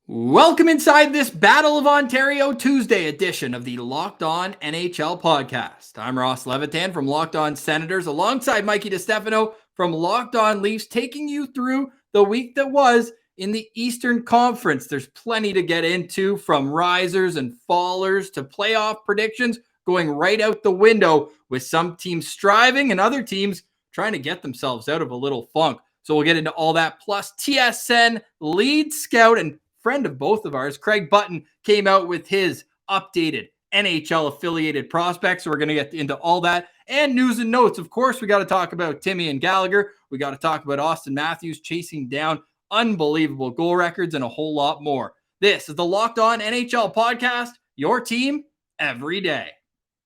Welcome inside this Battle of Ontario Tuesday edition of the Locked On NHL podcast. I'm Ross Levitan from Locked On Senators alongside Mikey DeStefano from Locked On Leafs, taking you through the week that was in the Eastern Conference. There's plenty to get into, from risers and fallers to playoff predictions going right out the window, with some teams striving and other teams trying to get themselves out of a little funk. So we'll get into all that, plus TSN lead scout and friend of both of ours, Craig Button, came out with his updated NHL affiliated prospects. So we're going to get into all that and news and notes. Of course, we got to talk about Timmy and Gallagher. We got to talk about Austin Matthews chasing down unbelievable goal records and a whole lot more. This is the Locked On NHL podcast, your team every day.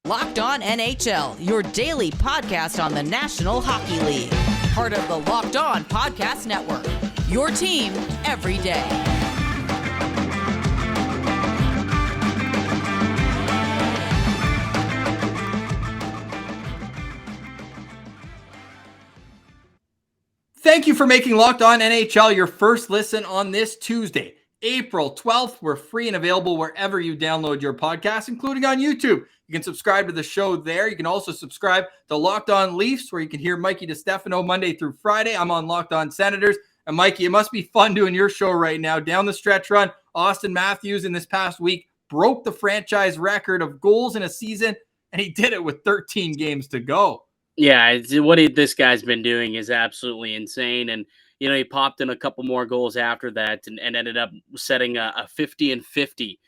Locked On NHL, your daily podcast on the National Hockey League. Part of the Locked On Podcast Network, your team every day. Thank you for making Locked On NHL your first listen on this Tuesday, April 12th. We're free and available wherever you download your podcast, including on YouTube. You can subscribe to the show there. You can also subscribe to Locked On Leafs, where you can hear Mikey DeStefano Monday through Friday. I'm on Locked On Senators. And Mikey, it must be fun doing your show right now. Down the stretch run, Austin Matthews in this past week broke the franchise record of goals in a season, and he did it with 13 games to go. Yeah, this guy's been doing is absolutely insane. And, he popped in a couple more goals after that and ended up setting a 50-50,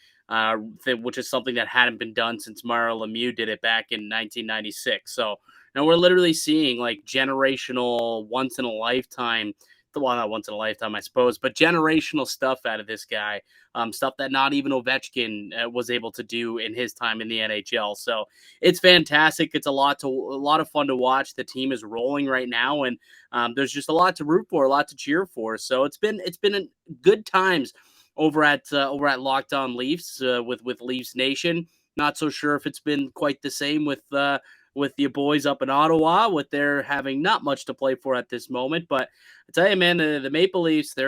which is something that hadn't been done since Mario Lemieux did it back in 1996. So now we're literally seeing like generational, once in a lifetime, well, not once in a lifetime, I suppose, but generational stuff out of this guy, stuff that not even Ovechkin was able to do in his time in the NHL. So it's fantastic. It's a lot of fun to watch. The team is rolling right now, and there's just a lot to root for, a lot to cheer for. So it's been good times over at Locked On Leafs with Leafs Nation. Not so sure if it's been quite the same with your boys up in Ottawa, with their having not much to play for at this moment. But I tell you, man, the Maple Leafs, they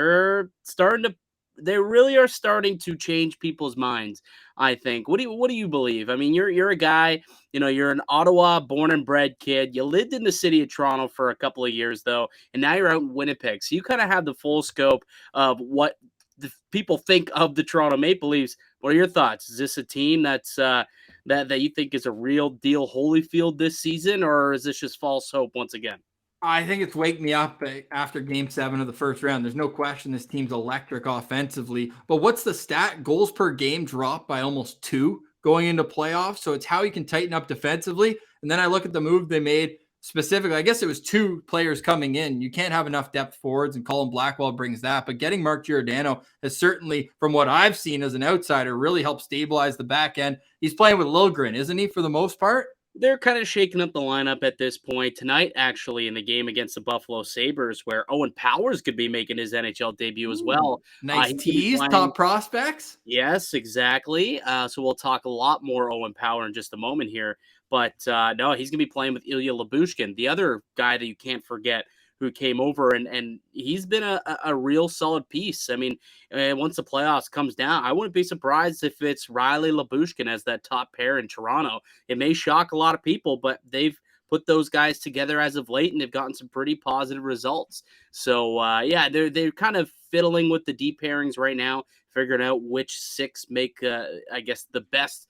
really are starting to change people's minds, I think. What do you believe? I mean, you're a guy, you're an Ottawa born and bred kid. You lived in the city of Toronto for a couple of years, though, and now you're out in Winnipeg. So you kind of have the full scope of what the people think of the Toronto Maple Leafs. What are your thoughts? Is this a team that's that you think is a real deal Holyfield this season, or is this just false hope once again? I think it's wake me up after game 7 of the first round. There's no question this team's electric offensively. But what's the stat? Goals per game dropped by almost 2 going into playoffs. So it's how you can tighten up defensively. And then I look at the move they made specifically. I guess it was 2 players coming in. You can't have enough depth forwards, and Colin Blackwell brings that. But getting Mark Giordano has certainly, from what I've seen as an outsider, really helped stabilize the back end. He's playing with Liljegren, isn't he, for the most part? They're kind of shaking up the lineup at this point. Tonight, actually, in the game against the Buffalo Sabres, where Owen Powers could be making his NHL debut as well. Nice tease, top prospects. Yes, exactly. So we'll talk a lot more Owen Power in just a moment here. But no, he's going to be playing with Ilya Lyubushkin, the other guy that you can't forget, who came over, and he's been a real solid piece. I mean, once the playoffs comes down, I wouldn't be surprised if it's Riley Lyubushkin as that top pair in Toronto. It may shock a lot of people, but they've put those guys together as of late, and they've gotten some pretty positive results. So yeah, they're kind of fiddling with the deep pairings right now, figuring out which 6 make, I guess, the best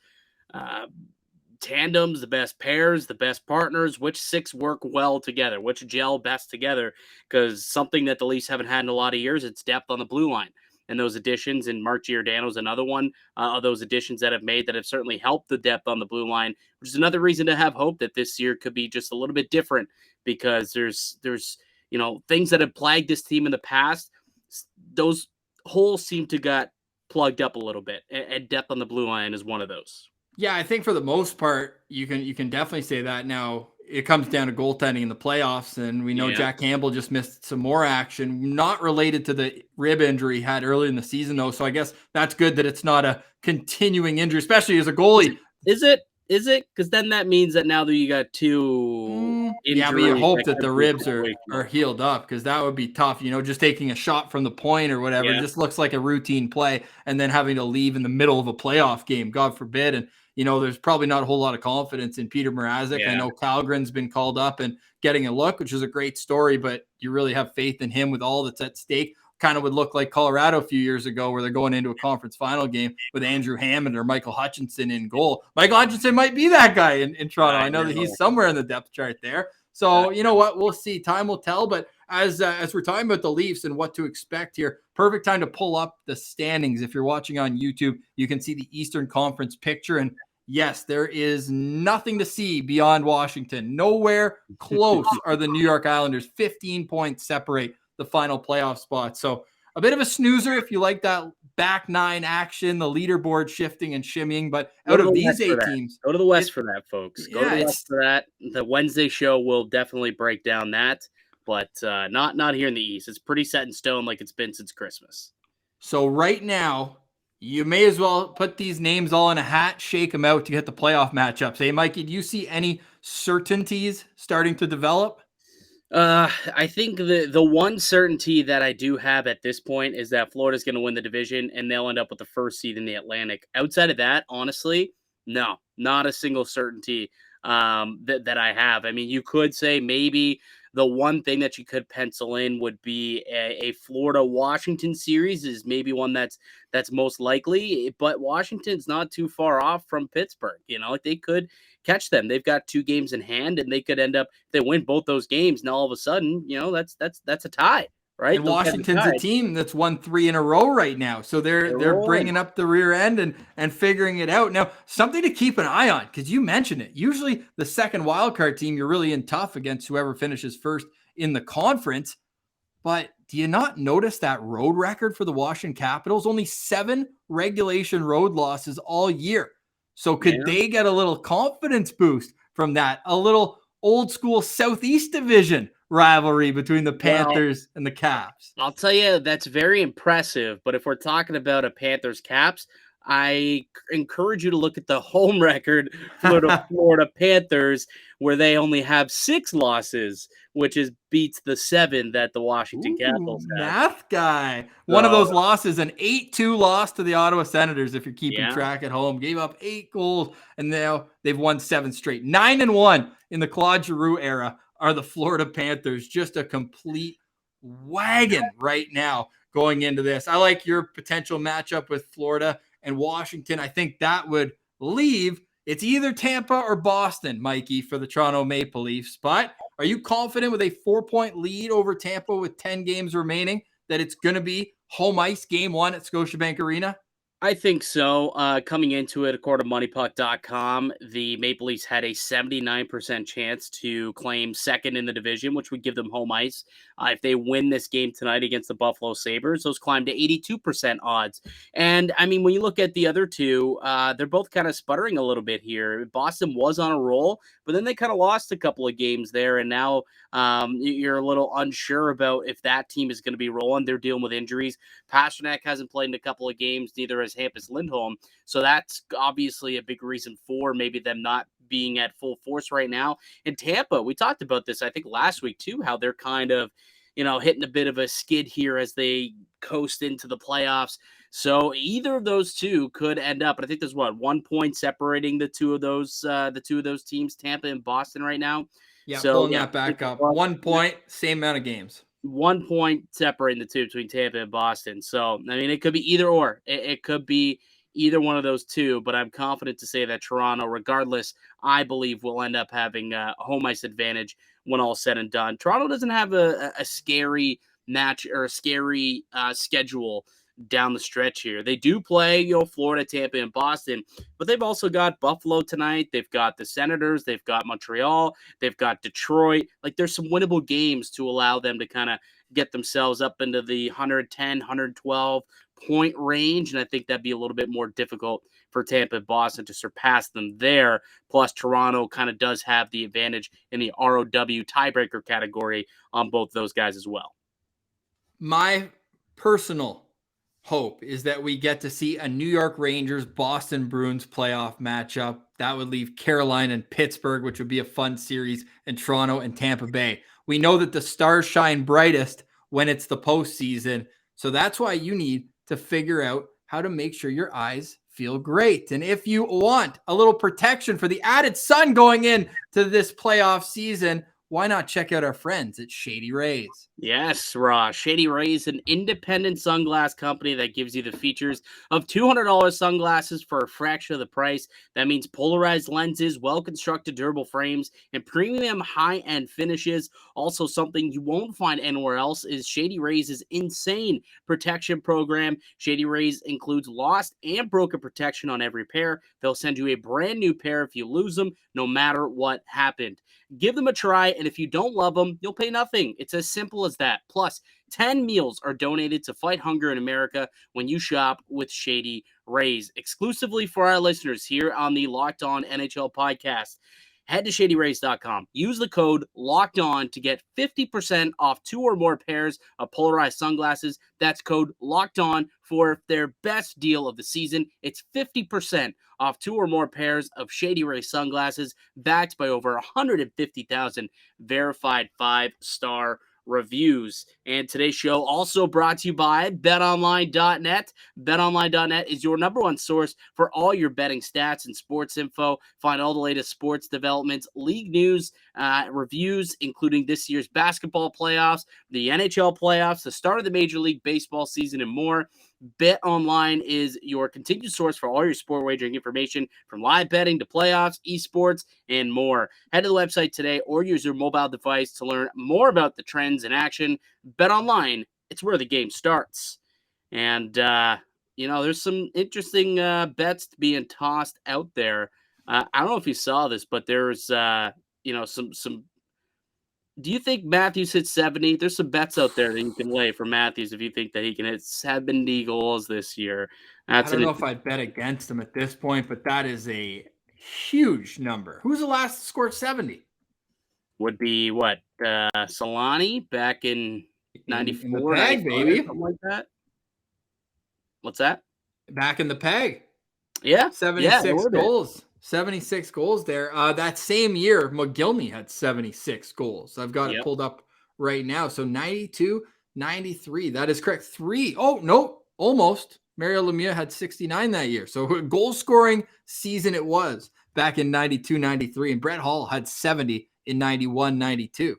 tandems, the best pairs, the best partners, which 6 work well together, which gel best together, because something that the Leafs haven't had in a lot of years, it's depth on the blue line. And those additions, and Mark Giordano's another one of those additions that have certainly helped the depth on the blue line, which is another reason to have hope that this year could be just a little bit different, because there's things that have plagued this team in the past. Those holes seem to got plugged up a little bit, and depth on the blue line is one of those. Yeah, I think for the most part, you can definitely say that. Now, it comes down to goaltending in the playoffs, and we know Jack Campbell just missed some more action, not related to the rib injury he had early in the season, though. So I guess that's good that it's not a continuing injury, especially as a goalie. Is it? Because then that means that now that you got 2 Yeah, but you injuries hope that that could the be a ribs are situational. healed up, because that would be tough. Just taking a shot from the point or whatever Yeah. just looks like a routine play, and then having to leave in the middle of a playoff game, God forbid. And there's probably not a whole lot of confidence in Peter Mrazek. I Yeah. know Kalgren's been called up and getting a look, which is a great story, but you really have faith in him with all that's at stake. Kind of would look like Colorado a few years ago, where they're going into a conference final game with Andrew Hammond or Michael Hutchinson in goal. Michael Hutchinson might be that guy in Toronto. I know that he's somewhere in the depth chart there. So you know what? We'll see. Time will tell. But as we're talking about the Leafs and what to expect here, perfect time to pull up the standings. If you're watching on YouTube, you can see the Eastern Conference picture. And yes, there is nothing to see beyond Washington. Nowhere close are the New York Islanders. 15 points separate the final playoff spot. So a bit of a snoozer if you like that back nine action, the leaderboard shifting and shimmying. But out of these 8 teams, go to the West for that, folks. Go to the West for that. The Wednesday show will definitely break down that, but not here in the East. It's pretty set in stone, like it's been since Christmas. So right now, you may as well put these names all in a hat, shake them out to get the playoff matchups. Hey, Mikey, do you see any certainties starting to develop? I think the one certainty that I do have at this point is that Florida's going to win the division and they'll end up with the first seed in the Atlantic. Outside of that, honestly, no, not a single certainty that I have. I mean, you could say maybe the one thing that you could pencil in would be a Florida-Washington series is maybe one that's most likely, but Washington's not too far off from Pittsburgh. Like they could catch them. They've got 2 games in hand, and they could end up, if they win both those games, and all of a sudden, that's a tie, right? And Washington's a team that's won 3 in a row right now. So they're bringing up the rear end and figuring it out. Now, something to keep an eye on, because you mentioned it. Usually the second wildcard team, you're really in tough against whoever finishes first in the conference. But do you not notice that road record for the Washington Capitals? Only 7 regulation road losses all year. So could they get a little confidence boost from that? A little old school Southeast Division rivalry between the Panthers and the Caps? I'll tell you, that's very impressive. But if we're talking about a Panthers Caps, I encourage you to look at the home record for the Florida Panthers, where they only have 6 losses, which beats the 7 that the Washington Capitals have. Math guy. One of those losses, an 8-2 loss to the Ottawa Senators, if you're keeping track at home. Gave up 8 goals, and now they've won 7 straight. 9-1 in the Claude Giroux era are the Florida Panthers. Just a complete wagon right now going into this. I like your potential matchup with Florida and Washington. I think that would leave, it's either Tampa or Boston, Mikey, for the Toronto Maple Leafs. But are you confident with a 4-point lead over Tampa with 10 games remaining that it's going to be home ice game 1 at Scotiabank Arena? I think so. Coming into it, according to MoneyPuck.com, the Maple Leafs had a 79% chance to claim second in the division, which would give them home ice. If they win this game tonight against the Buffalo Sabres, those climb to 82% odds. And, I mean, when you look at the other two, they're both kind of sputtering a little bit here. Boston was on a roll, but then they kind of lost a couple of games there, and now you're a little unsure about if that team is going to be rolling. They're dealing with injuries. Pasternak hasn't played in a couple of games, neither has Hampus Lindholm. So that's obviously a big reason for maybe them not being at full force right now. In Tampa, we talked about this, I think, last week too, how they're kind of, hitting a bit of a skid here as they coast into the playoffs. So either of those two could end up, and I think there's 1 point separating the two of those teams, Tampa and Boston right now. Yeah, so, pulling that back up. 1 point, same amount of games. 1 point separating the two between Tampa and Boston. So, I mean, it could be either or. It could be either one of those two, but I'm confident to say that Toronto, regardless, I believe will end up having a home ice advantage when all said and done. Toronto doesn't have a scary match or a scary schedule down the stretch here. They do play, Florida, Tampa, and Boston, but they've also got Buffalo tonight. They've got the Senators. They've got Montreal. They've got Detroit. Like, there's some winnable games to allow them to kind of get themselves up into the 110, 112 point range, and I think that'd be a little bit more difficult for Tampa and Boston to surpass them there. Plus, Toronto kind of does have the advantage in the ROW tiebreaker category on both those guys as well. My personal hope is that we get to see a New York Rangers Boston Bruins playoff matchup. That would leave Carolina and Pittsburgh, which would be a fun series, and Toronto and Tampa Bay. We know that the stars shine brightest when it's the postseason. So that's why you need to figure out how to make sure your eyes feel great. And if you want a little protection for the added sun going in to this playoff season, why not check out our friends at Shady Rays? Yes, Ross. Shady Rays, an independent sunglass company that gives you the features of $200 sunglasses for a fraction of the price. That means polarized lenses, well-constructed durable frames, and premium high-end finishes. Also, something you won't find anywhere else is Shady Rays' insane protection program. Shady Rays includes lost and broken protection on every pair. They'll send you a brand new pair if you lose them, no matter what happened. Give them a try, and if you don't love them, you'll pay nothing. It's as simple as that. Plus, 10 meals are donated to fight hunger in America when you shop with Shady Rays, exclusively for our listeners here on the Locked On NHL podcast. Head to shadyrays.com. Use the code LOCKEDON to get 50% off 2 or more pairs of polarized sunglasses. That's code LOCKEDON for their best deal of the season. It's 50% off 2 or more pairs of Shady Rays sunglasses, backed by over 150,000 verified 5-star reviews. And today's show also brought to you by BetOnline.net. BetOnline.net is your number one source for all your betting stats and sports info. Find all the latest sports developments, league news, reviews, including this year's basketball playoffs, the NHL playoffs, the start of the Major League Baseball season, and more. BetOnline is your continued source for all your sport wagering information, from live betting to playoffs, esports, and more. Head to the website today or use your mobile device to learn more about the trends in action. BetOnline, it's where the game starts. And, there's some interesting bets being tossed out there. I don't know if you saw this, but there's, some. Do you think Matthews hits 70? There's some bets out there that you can lay for Matthews if you think that he can hit 70 goals this year. I don't know if I'd bet against him at this point, but that is a huge number. Who's the last to score 70? Would be what? Solani back in 94, in the peg, baby. Something like that. What's that? Back in the peg. Yeah. 76 goals. 76 goals there. That same year, McGillney had 76 goals. I've got it pulled up right now. So 92, 93. That is correct. Almost. Mario Lemieux had 69 that year. So a goal scoring season it was back in 92, 93. And Brett Hull had 70 in 91, 92.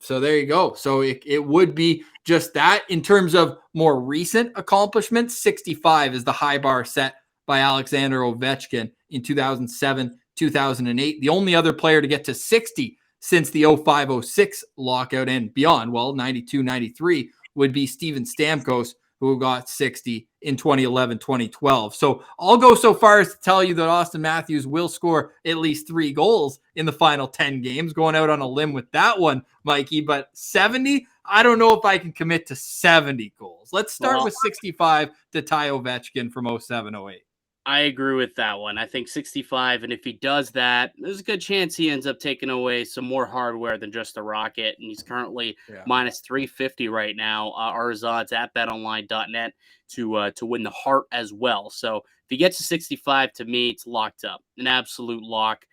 So there you go. So it would be just that. In terms of more recent accomplishments, 65 is the high bar set by Alexander Ovechkin in 2007, 2008. The only other player to get to 60 since the 05-06 lockout and beyond, 92, 93, would be Steven Stamkos, who got 60 in 2011, 2012. So I'll go so far as to tell you that Austin Matthews will score at least 3 goals in the final 10 games, going out on a limb with that one, Mikey. But 70, I don't know if I can commit to 70 goals. Let's start with 65 to tie Ovechkin from 07-08. I agree with that one. I think 65, and if he does that, there's a good chance he ends up taking away some more hardware than just a Rocket, and he's currently minus 350 right now. Ours odds at betonline.net to win the Hart as well. So if he gets to 65, to me, it's locked up. An absolute lock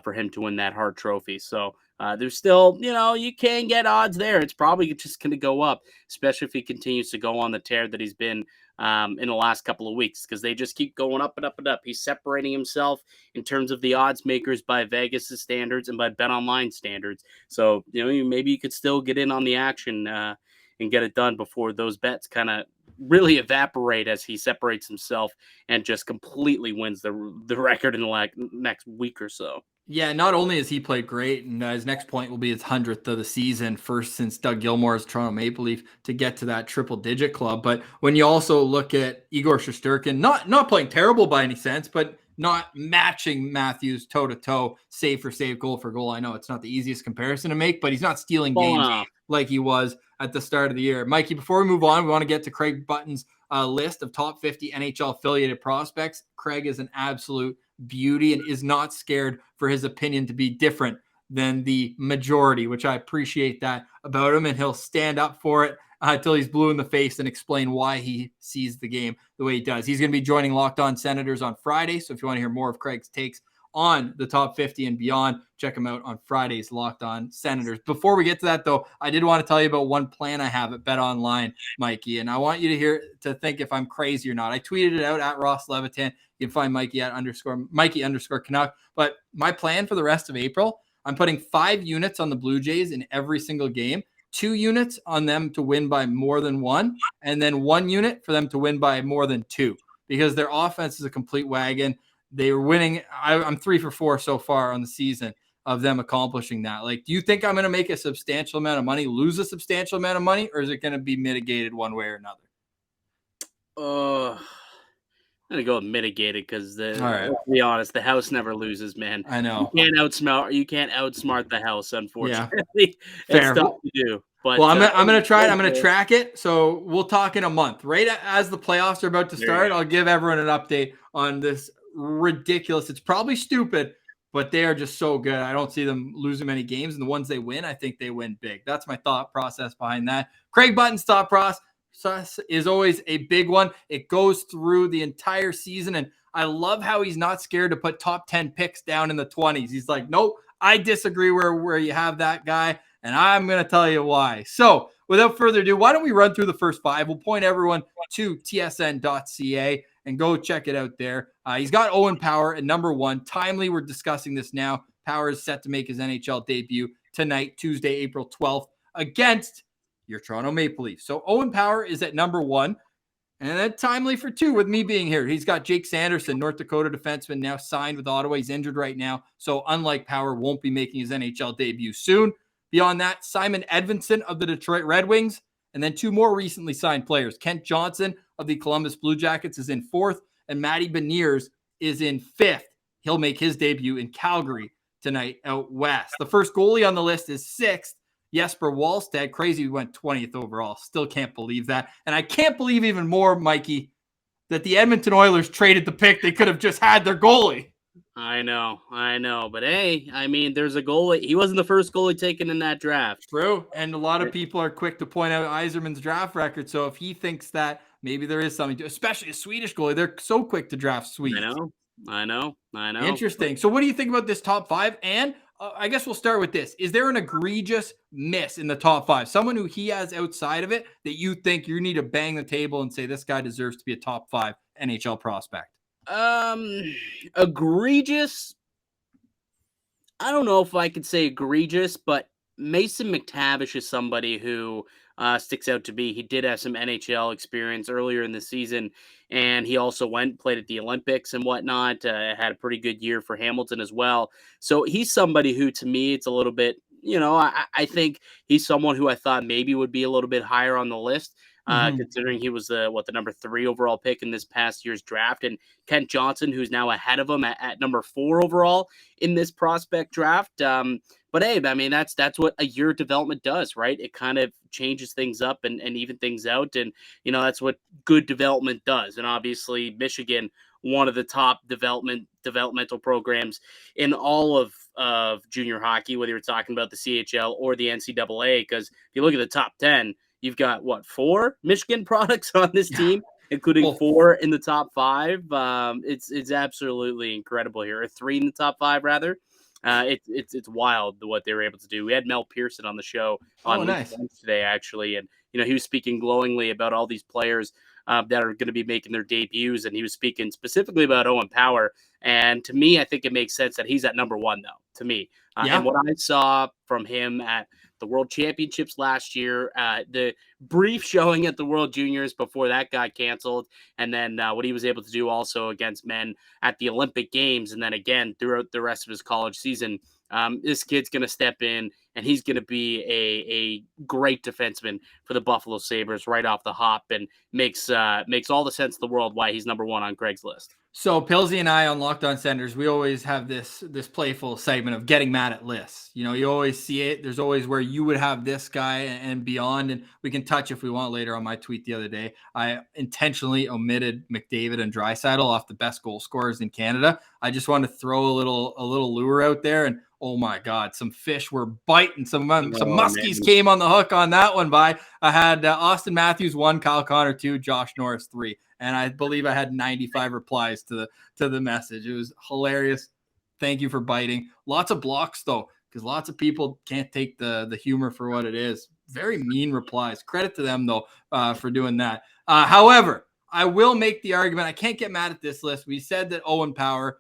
for him to win that Hart trophy. So there's still, you can get odds there. It's probably just going to go up, especially if he continues to go on the tear that he's been in the last couple of weeks, because they just keep going up and up and up. He's separating himself in terms of the odds makers by Vegas' standards and by BetOnline standards. So, maybe you could still get in on the action and get it done before those bets kind of really evaporate as he separates himself and just completely wins the record in the next week or so. Yeah, not only has he played great, and his next point will be his 100th of the season, first since Doug Gilmour's Toronto Maple Leaf to get to that triple-digit club. But when you also look at Igor Shesterkin, not playing terrible by any sense, but not matching Matthews toe-to-toe, save for save, goal for goal. I know it's not the easiest comparison to make, but he's not stealing games like he was at the start of the year. Mikey, before we move on, we want to get to Craig Button's list of top 50 NHL affiliated prospects. Craig is an absolute beauty and is not scared for his opinion to be different than the majority, which I appreciate that about him, and he'll stand up for it until he's blue in the face and explain why he sees the game the way he does. He's going to be joining Locked On Senators on Friday. So if you want to hear more of Craig's takes on the top 50 and beyond, check him out on Friday's Locked On Senators. Before we get to that, though, I did want to tell you about one plan I have at BetOnline, Mikey, and I want you to think if I'm crazy or not. I tweeted it out at Ross Levitan. You can find Mikey at Mikey _Canuck. But my plan for the rest of April, I'm putting 5 units on the Blue Jays in every single game, 2 units on them to win by more than 1, and then 1 unit for them to win by more than 2, because their offense is a complete wagon. They were winning. I'm 3 for 4 so far on the season of them accomplishing that. Like, do you think I'm going to make a substantial amount of money, lose a substantial amount of money, or is it going to be mitigated one way or another? I'm going to go with mitigated because, to be honest, the house never loses, man. I know. You can't outsmart the house, unfortunately. Yeah. It's Fair. tough to do. But, well, I'm going to try it. I'm going to track it. So we'll talk in a month. Right as the playoffs are about to start, I'll give everyone an update on this ridiculous. It's probably stupid, but they are just so good. I don't see them losing many games, and the ones they win, I think they win big. That's my thought process behind that. Craig Button's thought process is always a big one. It goes through the entire season, and I love how he's not scared to put top 10 picks down in the 20s. He's like, nope, I disagree where you have that guy, and I'm going to tell you why. So without further ado, why don't we run through the first 5? We'll point everyone to tsn.ca and go check it out there. He's got Owen Power at number 1. Timely, we're discussing this now. Power is set to make his NHL debut tonight, Tuesday, April 12th, against your Toronto Maple Leafs. So Owen Power is at number 1. And then Timely for 2 with me being here. He's got Jake Sanderson, North Dakota defenseman, now signed with Ottawa. He's injured right now. So unlike Power, won't be making his NHL debut soon. Beyond that, Simon Edvinsson of the Detroit Red Wings. And then 2 more recently signed players. Kent Johnson of the Columbus Blue Jackets is in 4th, and Matty Beniers is in 5th. He'll make his debut in Calgary tonight out west. The first goalie on the list is 6th, Jesper Wallstedt. Crazy, we went 20th overall. Still can't believe that. And I can't believe even more, Mikey, that the Edmonton Oilers traded the pick. They could have just had their goalie. I know. But hey, I mean, there's a goalie. He wasn't the first goalie taken in that draft. True. And a lot of people are quick to point out Yzerman's draft record. So if he thinks that, maybe there is something to, especially a Swedish goalie. They're so quick to draft Swedes. I know. Interesting. So what do you think about this top 5? And I guess we'll start with this. Is there an egregious miss in the top 5? Someone who he has outside of it that you think you need to bang the table and say this guy deserves to be a top 5 NHL prospect? Egregious. I don't know if I could say egregious, but Mason Mctavish is somebody who sticks out to be. He did have some NHL experience earlier in the season, and he also played at the Olympics and whatnot. Had a pretty good year for Hamilton as well. So he's somebody who, to me, it's a little bit, I think he's someone who I thought maybe would be a little bit higher on the list. Considering he was the number 3 overall pick in this past year's draft, and Kent Johnson, who's now ahead of him at number 4 overall in this prospect draft. But hey, I mean, that's what a year of development does, right? It kind of changes things up and even things out, and that's what good development does. And obviously, Michigan, one of the top developmental programs in all of junior hockey, whether you're talking about the CHL or the NCAA, because if you look at the top 10. You've got 4 Michigan products on this team, including 4 in the top 5. It's absolutely incredible here. Or 3 in the top 5, rather. It's wild what they were able to do. We had Mel Pearson on the show on today, actually, and he was speaking glowingly about all these players that are going to be making their debuts, and he was speaking specifically about Owen Power. And to me, I think it makes sense that he's at number 1, though. To me, and what I saw from him at the World Championships last year, the brief showing at the World Juniors before that got canceled, and then what he was able to do also against men at the Olympic Games, and then again throughout the rest of his college season. This kid's going to step in, and he's going to be a great defenseman for the Buffalo Sabres right off the hop, and makes all the sense in the world why he's number 1 on Craig's list. So Pilsy and I on Locked On Senators, we always have this playful segment of getting mad at lists. You always see it. There's always where you would have this guy and beyond, and we can touch if we want later on my tweet the other day. I intentionally omitted McDavid and Draisaitl off the best goal scorers in Canada. I just want to throw a little lure out there, and oh my God, some fish were biting biting. Some muskies man. came on the hook on that one. I had Austin Matthews 1, Kyle Connor 2, Josh Norris 3. And I believe I had 95 replies to the message. It was hilarious. Thank you for biting. Lots of blocks, though, because lots of people can't take the humor for what it is. Very mean replies. Credit to them, though, for doing that. However, I will make the argument. I can't get mad at this list. We said that Owen Power,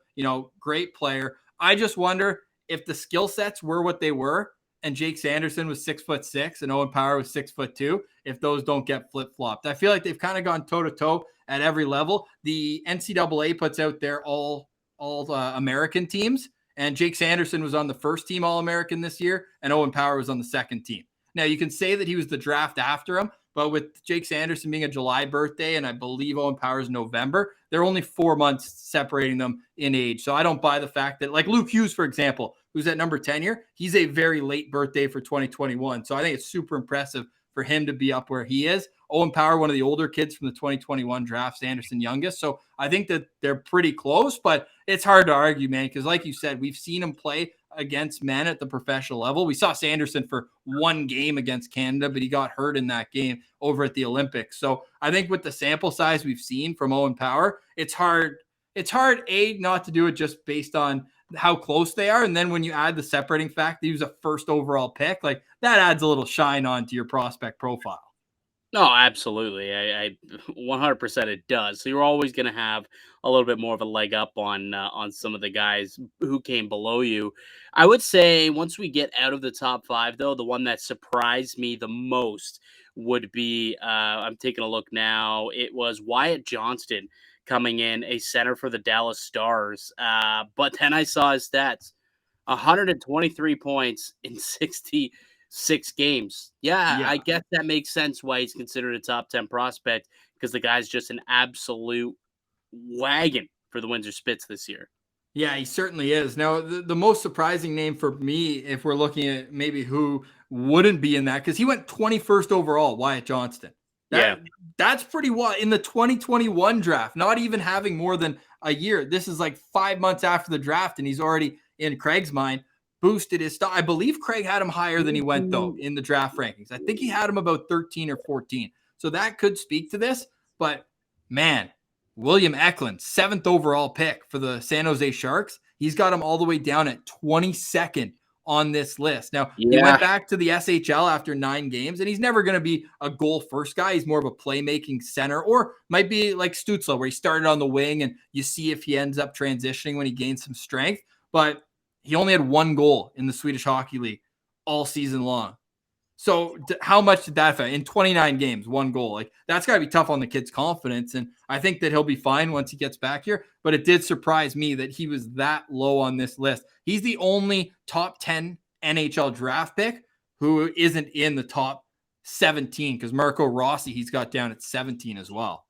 great player. I just wonder if the skill sets were what they were and Jake Sanderson was 6'6" and Owen Power was 6'2", if those don't get flip-flopped. I feel like they've kind of gone toe-to-toe at every level. The NCAA puts out their all American teams, and Jake Sanderson was on the first team All-American this year, and Owen Power was on the second team. Now, you can say that he was the draft after him, but with Jake Sanderson being a July birthday, and I believe Owen Power's November, there are only 4 months separating them in age. So I don't buy the fact that, like Luke Hughes, for example, who's at number 10 here, he's a very late birthday for 2021. So I think it's super impressive for him to be up where he is. Owen Power, one of the older kids from the 2021 draft, Sanderson youngest. So I think that they're pretty close, but it's hard to argue, man, because like you said, we've seen him play against men at the professional level. We saw Sanderson for one game against Canada, but he got hurt in that game over at the Olympics. So I think with the sample size we've seen from Owen Power, it's hard, not to do it just based on how close they are. And then when you add the separating fact that he was a first overall pick, like that adds a little shine onto your prospect profile. No, absolutely. I 100% it does. So you're always going to have a little bit more of a leg up on some of the guys who came below you. I would say once we get out of the top 5, though, the one that surprised me the most would be, I'm taking a look now, it was Wyatt Johnston coming in, a center for the Dallas Stars. But then I saw his stats, 123 points in 66 games. Yeah, I guess that makes sense why he's considered a top 10 prospect, because the guy's just an absolute wagon for the Windsor Spits this year. Yeah, he certainly is. Now, the most surprising name for me, if we're looking at maybe who wouldn't be in that, because he went 21st overall, Wyatt Johnston. That's pretty wild. In the 2021 draft, not even having more than a year. This is like 5 months after the draft, and he's already, in Craig's mind, boosted his stock. I believe Craig had him higher than he went, though, in the draft rankings. I think he had him about 13 or 14. So that could speak to this. But, man, William Eckland, 7th overall pick for the San Jose Sharks. He's got him all the way down at 22nd on this list. Now, he went back to the SHL after 9 games, and he's never going to be a goal-first guy. He's more of a playmaking center, or might be like Stützle, where he started on the wing, and you see if he ends up transitioning when he gains some strength. But he only had 1 goal in the Swedish Hockey League all season long. So how much did that affect? In 29 games, 1 goal. Like, that's got to be tough on the kid's confidence. And I think that he'll be fine once he gets back here. But it did surprise me that he was that low on this list. He's the only top 10 NHL draft pick who isn't in the top 17, because Marco Rossi, he's got down at 17 as well.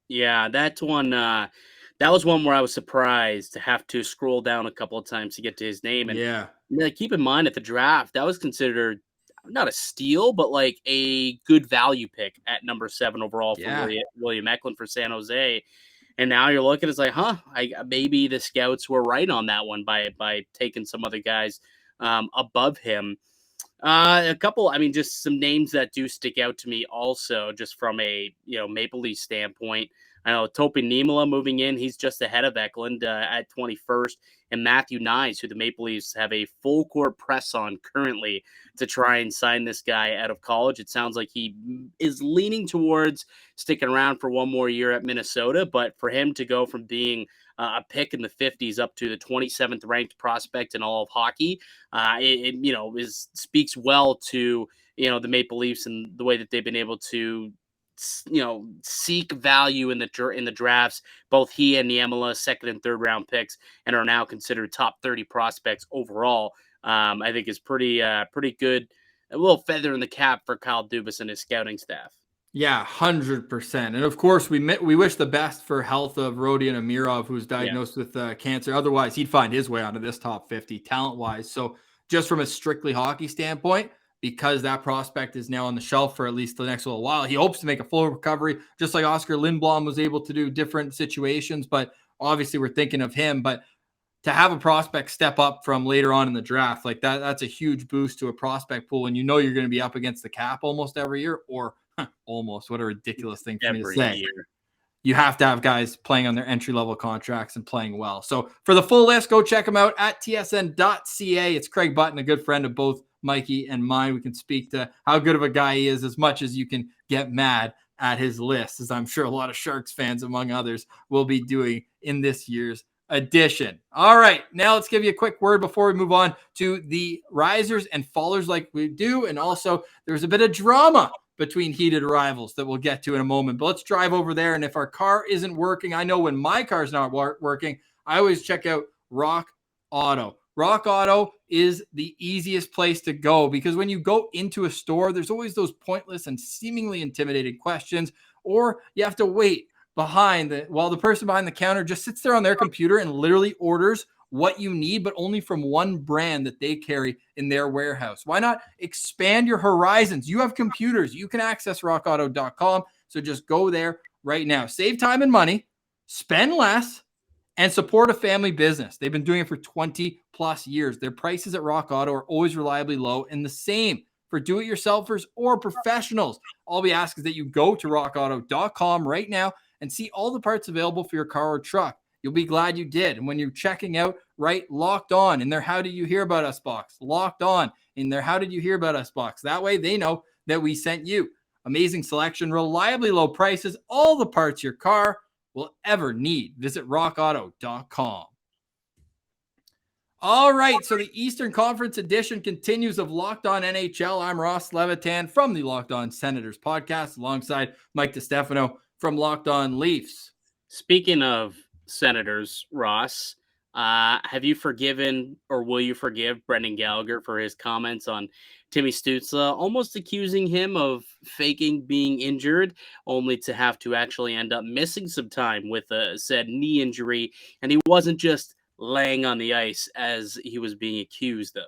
Yeah, that's one. That was one where I was surprised to have to scroll down a couple of times to get to his name. And keep in mind, at the draft, that was considered not a steal, but like a good value pick at number 7 overall for William Eckland for San Jose. And now you're looking, it's like, maybe the scouts were right on that one by taking some other guys above him. A couple, just some names that do stick out to me also, just from a Maple Leaf standpoint. I know Topi Niemela moving in, he's just ahead of Eckland at 21st, and Matthew Nyes, who the Maple Leafs have a full court press on currently to try and sign this guy out of college. It sounds like he is leaning towards sticking around for 1 more year at Minnesota, but for him to go from being a pick in the 50s up to the 27th ranked prospect in all of hockey, speaks well to the Maple Leafs and the way that they've been able to seek value in the drafts. Both he and Niemela, 2nd and 3rd round picks, and are now considered top 30 prospects overall. I think is pretty good. A little feather in the cap for Kyle Dubas and his scouting staff. Yeah, 100%. And of course, we wish the best for health of Rodion Amirov, who's diagnosed with cancer. Otherwise, he'd find his way onto this top 50 talent-wise. So just from a strictly hockey standpoint, because that prospect is now on the shelf for at least the next little while, he hopes to make a full recovery, just like Oscar Lindblom was able to do different situations. But obviously, we're thinking of him. But to have a prospect step up from later on in the draft, like that's a huge boost to a prospect pool. And you're going to be up against the cap almost every year, or almost, what a ridiculous thing for me to say. Year. You have to have guys playing on their entry-level contracts and playing well. So for the full list, go check them out at tsn.ca. It's Craig Button, a good friend of both Mikey and mine. We can speak to how good of a guy he is as much as you can get mad at his list, as I'm sure a lot of Sharks fans, among others, will be doing in this year's edition. All right, now let's give you a quick word before we move on to the risers and fallers like we do. And also, there's a bit of drama between heated rivals that we'll get to in a moment. But let's drive over there. And if our car isn't working, I know when my car's not working, I always check out Rock Auto. Rock Auto is the easiest place to go, because when you go into a store, there's always those pointless and seemingly intimidating questions, or you have to wait while the person behind the counter just sits there on their computer and literally orders what you need, but only from one brand that they carry in their warehouse. Why not expand your horizons? You have computers. You can access rockauto.com. So just go there right now. Save time and money, spend less, and support a family business. They've been doing it for 20 plus years. Their prices at Rock Auto are always reliably low, and the same for do-it-yourselfers or professionals. All we ask is that you go to rockauto.com right now and see all the parts available for your car or truck. You'll be glad you did. And when you're checking out, write Locked On in their How Did You Hear About Us box. Locked On in their How Did You Hear About Us box. That way they know that we sent you. Amazing selection, reliably low prices, all the parts your car will ever need. Visit rockauto.com. All right, so the Eastern Conference edition continues of Locked On NHL. I'm Ross Levitan from the Locked On Senators podcast, alongside Mike DiStefano from Locked On Leafs. Speaking of Senators, Ross, have you forgiven, or will you forgive, Brendan Gallagher for his comments on Timmy Stützle, almost accusing him of faking being injured, only to have to actually end up missing some time with a said knee injury, and he wasn't just laying on the ice as he was being accused of?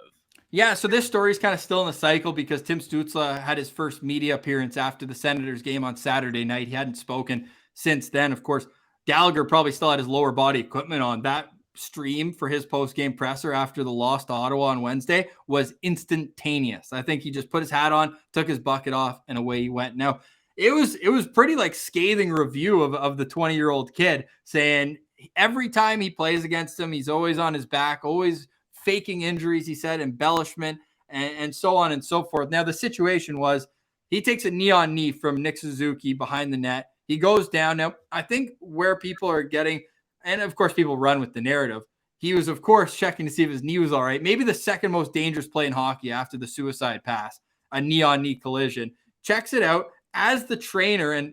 Yeah, so this story is kind of still in the cycle, because Tim Stützle had his first media appearance after the Senators game on Saturday night. He hadn't spoken since then. Of course, Gallagher probably still had his lower body equipment on. That stream for his post-game presser after the loss to Ottawa on Wednesday was instantaneous. I think he just put his hat on, took his bucket off, and away he went. Now, it was pretty like scathing review of the 20-year-old kid, saying every time he plays against him, he's always on his back, always faking injuries, he said, embellishment, and so on and so forth. Now, the situation was he takes a knee-on-knee from Nick Suzuki behind the net. He goes down. Now, I think where people are getting, and of course people run with the narrative, he was, of course, checking to see if his knee was all right. Maybe the second most dangerous play in hockey after the suicide pass, a knee-on-knee collision. Checks it out as the trainer, and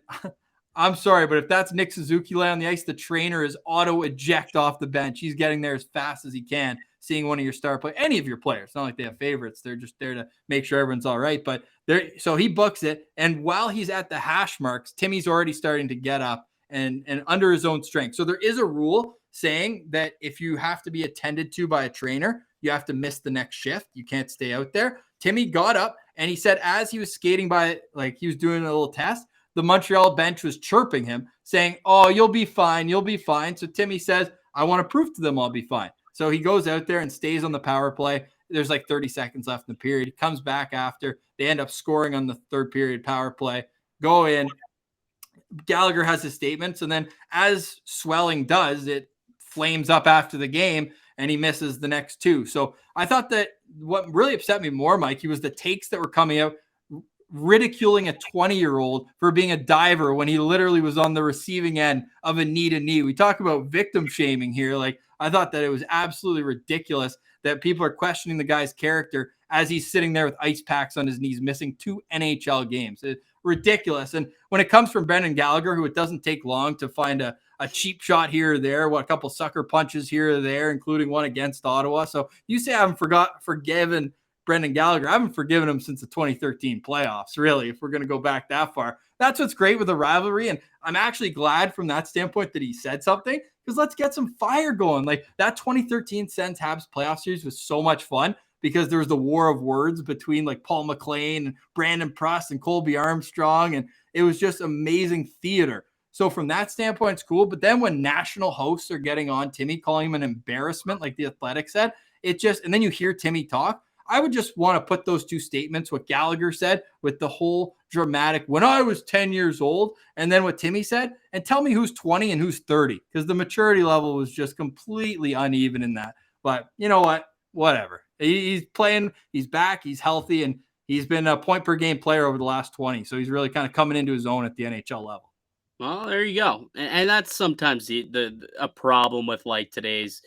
I'm sorry, but if that's Nick Suzuki laying on the ice, the trainer is auto-eject off the bench. He's getting there as fast as he can, seeing one of your star players, any of your players. It's not like they have favorites. They're just there to make sure everyone's all right. But so he books it, and while he's at the hash marks, Timmy's already starting to get up and under his own strength. So there is a rule saying that if you have to be attended to by a trainer, you have to miss the next shift. You can't stay out there. Timmy got up, and he said as he was skating by, like he was doing a little test, the Montreal bench was chirping him, saying, "Oh, you'll be fine. You'll be fine." So Timmy says, "I want to prove to them I'll be fine." So he goes out there and stays on the power play. There's like 30 seconds left in the period. He comes back after. They end up scoring on the third period power play. Go in. Gallagher has his statements, and then as swelling does, it flames up after the game, and he misses the next two. So I thought that what really upset me more, Mikey, was the takes that were coming out ridiculing a 20-year-old for being a diver when he literally was on the receiving end of a knee-to-knee. We talk about victim shaming here. Like, I thought that it was absolutely ridiculous that people are questioning the guy's character as he's sitting there with ice packs on his knees, missing 2 NHL games. It's ridiculous. And when it comes from Brendan Gallagher, who it doesn't take long to find a cheap shot here or there, a couple sucker punches here or there, including one against Ottawa. So you say I haven't forgiven Brendan Gallagher. I haven't forgiven him since the 2013 playoffs, really, if we're going to go back that far. That's what's great with the rivalry, and I'm actually glad from that standpoint that he said something, because let's get some fire going. Like, that 2013 Sens Habs playoff series was so much fun because there was the war of words between like Paul McLean and Brandon Pruss and Colby Armstrong, and it was just amazing theater. So from that standpoint, it's cool. But then when national hosts are getting on Timmy, calling him an embarrassment, like the Athletic said, and then you hear Timmy talk, I would just want to put those two statements, what Gallagher said with the whole dramatic, when I was 10 years old, and then what Timmy said, and tell me who's 20 and who's 30, because the maturity level was just completely uneven in that. But you know what? Whatever. He's playing, he's back, he's healthy, and he's been a point per game player over the last 20. So he's really kind of coming into his own at the NHL level. Well, there you go. And that's sometimes a problem with like today's,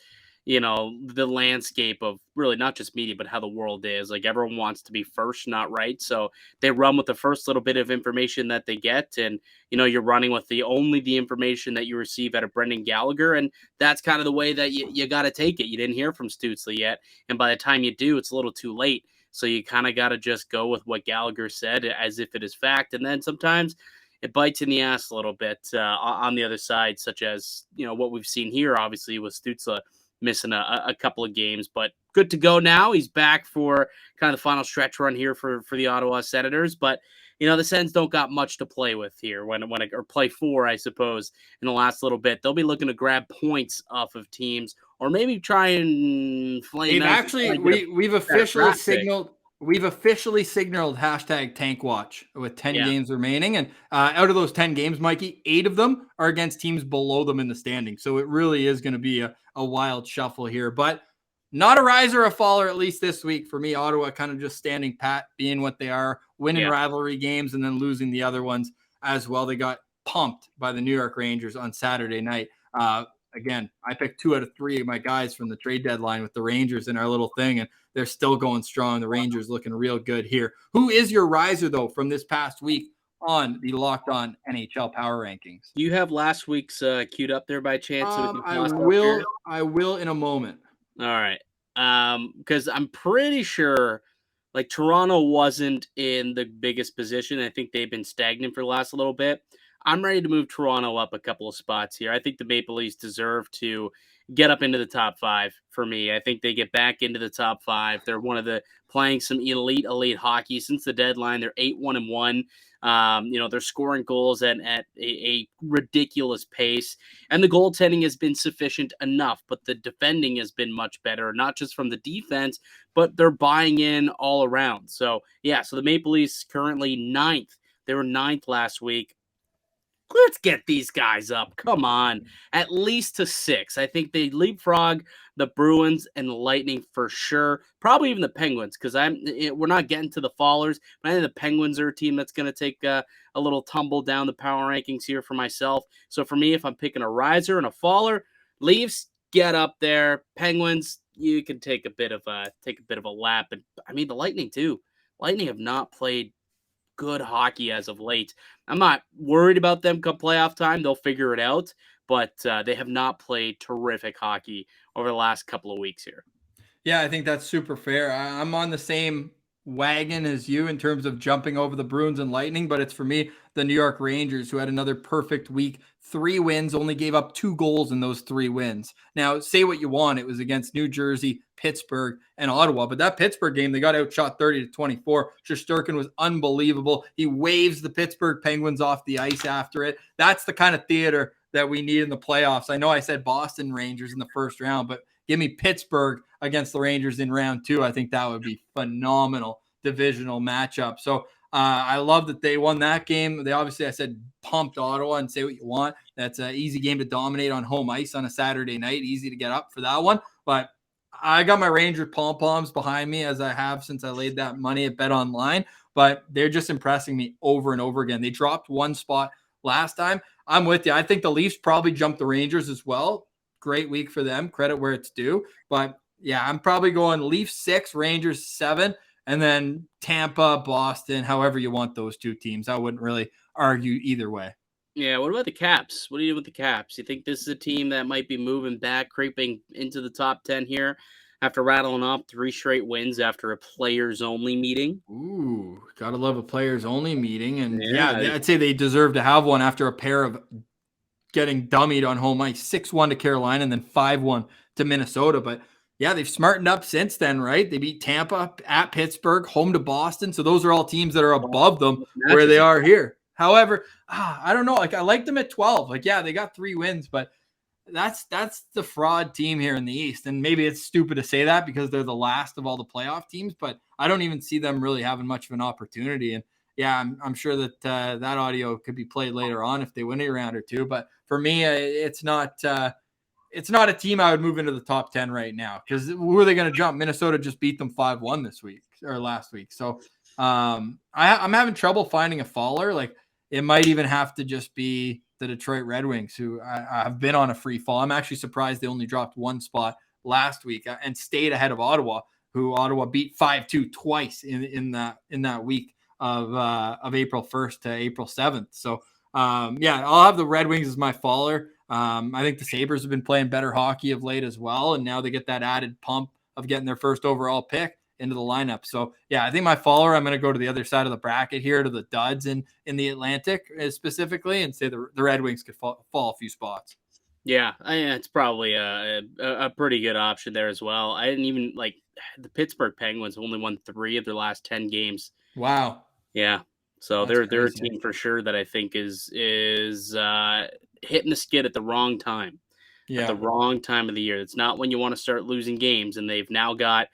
the landscape of really not just media, but how the world is. Like everyone wants to be first, not right. So they run with the first little bit of information that they get. And, you're running with the information that you receive out of Brendan Gallagher. And that's kind of the way that you got to take it. You didn't hear from Stützle yet. And by the time you do, it's a little too late. So you kind of got to just go with what Gallagher said as if it is fact. And then sometimes it bites in the ass a little bit on the other side, such as, what we've seen here, obviously, with Stützle missing a couple of games, but good to go now. He's back for kind of the final stretch run here for the Ottawa Senators. But, the Sens don't got much to play with here or play for, I suppose, in the last little bit. They'll be looking to grab points off of teams or maybe try and flame. We've officially signaled. We've officially signaled hashtag tank watch with 10 games remaining. And out of those 10 games, Mikey, 8 of them are against teams below them in the standings. So it really is going to be a wild shuffle here, but not a riser or a faller, at least this week for me. Ottawa kind of just standing pat, being what they are, winning rivalry games and then losing the other ones as well. They got pumped by the New York Rangers on Saturday night. Again, I picked 2 out of 3 of my guys from the trade deadline with the Rangers in our little thing, and they're still going strong. The Rangers looking real good here. Who is your riser, though, from this past week on the Locked On NHL Power Rankings? Do you have last week's queued up there by chance? I will in a moment. All right. Because I'm pretty sure like Toronto wasn't in the biggest position. I think they've been stagnant for the last little bit. I'm ready to move Toronto up a couple of spots here. I think the Maple Leafs deserve to get up into the top 5 for me. I think they get back into the top 5. They're one of the playing some elite hockey since the deadline. They're 8-1-1. They're scoring goals at a ridiculous pace, and the goaltending has been sufficient enough, but the defending has been much better, not just from the defense, but they're buying in all around. So the Maple Leafs currently 9th. They were 9th last week. Let's get these guys up. Come on. At least to 6. I think they leapfrog the Bruins and the Lightning for sure. Probably even the Penguins, because we're not getting to the fallers. But I think the Penguins are a team that's going to take a little tumble down the power rankings here for myself. So for me, if I'm picking a riser and a faller, Leafs, get up there. Penguins, you can take a bit of a lap. And I mean, the Lightning too. Lightning have not played good hockey as of late. I'm not worried about them come playoff time. They'll figure it out, but they have not played terrific hockey over the last couple of weeks here. Yeah, I think that's super fair. I'm on the same wagon as you in terms of jumping over the Bruins and Lightning, but it's for me the New York Rangers, who had another perfect week. 3 wins, only gave up 2 goals in those 3 wins. Now, say what you want. It was against New Jersey, Pittsburgh, and Ottawa. But that Pittsburgh game, they got outshot 30-24. Shesterkin was unbelievable. He waves the Pittsburgh Penguins off the ice after it. That's the kind of theater that we need in the playoffs. I know I said Boston Rangers in the first round, but give me Pittsburgh against the Rangers in round 2. I think that would be phenomenal divisional matchup. So I love that they won that game. They obviously, I said, pumped Ottawa, and say what you want. That's an easy game to dominate on home ice on a Saturday night. Easy to get up for that one. But I got my Rangers pom-poms behind me, as I have since I laid that money at BetOnline. But they're just impressing me over and over again. They dropped 1 spot last time. I'm with you. I think the Leafs probably jumped the Rangers as well. Great week for them. Credit where it's due. But yeah, I'm probably going Leafs 6, Rangers 7. And then Tampa, Boston, however you want those 2 teams. I wouldn't really argue either way. Yeah, what about the Caps? What do you do with the Caps? You think this is a team that might be moving back, creeping into the top 10 here after rattling off 3 straight wins after a players-only meeting? Ooh, gotta love a players-only meeting. And yeah, I'd say they deserve to have one after a pair of getting dummied on home ice, 6-1 to Carolina and then 5-1 to Minnesota. But yeah, they've smartened up since then, right? They beat Tampa at Pittsburgh, home to Boston. So those are all teams that are above them where they are here. However, I don't know. Like, I like them at 12. Like, yeah, they got 3 wins, but that's the fraud team here in the East. And maybe it's stupid to say that because they're the last of all the playoff teams, but I don't even see them really having much of an opportunity. And yeah, I'm sure that that audio could be played later on if they win a round or two. But for me, it's not a team I would move into the top 10 right now, because who are they going to jump? Minnesota just beat them 5-1 this week or last week. So I'm having trouble finding a faller. Like, it might even have to just be the Detroit Red Wings, who have been on a free fall. I'm actually surprised they only dropped 1 spot last week and stayed ahead of Ottawa, who Ottawa beat 5-2 twice in that week of April 1st to April 7th. So yeah, I'll have the Red Wings as my faller. I think the Sabres have been playing better hockey of late as well, and now they get that added pump of getting their first overall pick into the lineup. So yeah, I think my faller, I'm going to go to the other side of the bracket here, to the duds in the Atlantic specifically, and say the Red Wings could fall a few spots. Yeah, it's probably a pretty good option there as well. I didn't even like the Pittsburgh Penguins only won 3 of their last 10 games. Wow. Yeah. So they're a team for sure that I think is hitting the skid at the wrong time. Yeah. At the wrong time of the year. It's not when you want to start losing games, and they've now got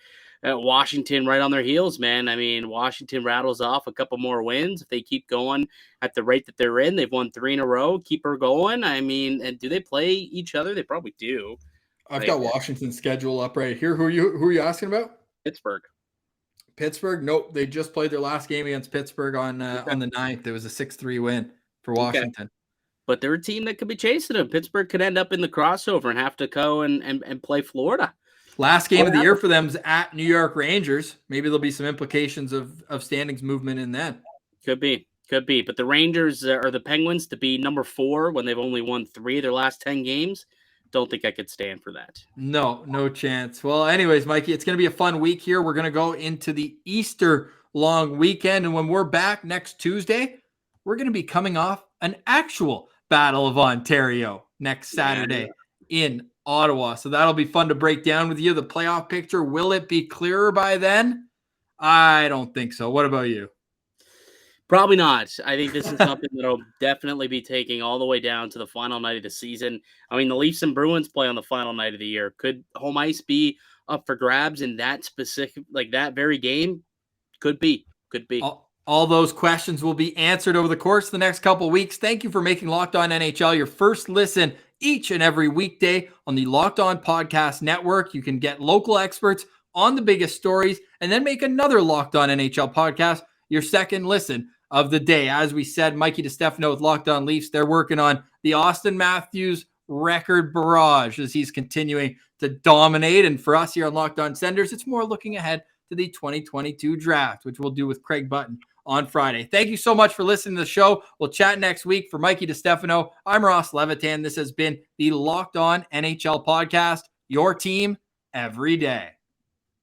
Washington right on their heels, man. I mean, Washington rattles off a couple more wins. If they keep going at the rate that they're in, they've won 3 in a row. Keep her going. I mean, and do they play each other? They probably do. I've got Washington's schedule up right here. Who are you asking about? Pittsburgh? Nope. They just played their last game against Pittsburgh on the 9th. It was a 6-3 win for Washington. Okay. But they're a team that could be chasing them. Pittsburgh could end up in the crossover and have to go and play Florida. Last game of the year for them is at New York Rangers. Maybe there'll be some implications of standings movement in that. Could be. But the Rangers or the Penguins to be number 4 when they've only won 3 of their last 10 games, don't think I could stand for that. No chance. Well, anyways, Mikey, it's going to be a fun week here. We're going to go into the Easter long weekend. And when we're back next Tuesday, we're going to be coming off an actual Battle of Ontario next Saturday in Ottawa. So that'll be fun to break down with you. The playoff picture, will it be clearer by then? I don't think so. What about you? Probably not. I think this is something that'll definitely be taking all the way down to the final night of the season. I mean, the Leafs and Bruins play on the final night of the year. Could home ice be up for grabs in that specific, like that very game? Could be. All those questions will be answered over the course of the next couple of weeks. Thank you for making Locked On NHL your first listen each and every weekday on the Locked On Podcast Network. You can get local experts on the biggest stories and then make another Locked On NHL podcast your second listen of the day. As we said, Mikey DiStefano with Locked On Leafs, they're working on the Austin Matthews record barrage as he's continuing to dominate. And for us here on Locked On Senders, it's more looking ahead to the 2022 draft, which we'll do with Craig Button on Friday. Thank you so much for listening to the show. We'll chat next week. For Mikey DiStefano, I'm Ross Levitan. This has been the Locked On NHL podcast, your team every day.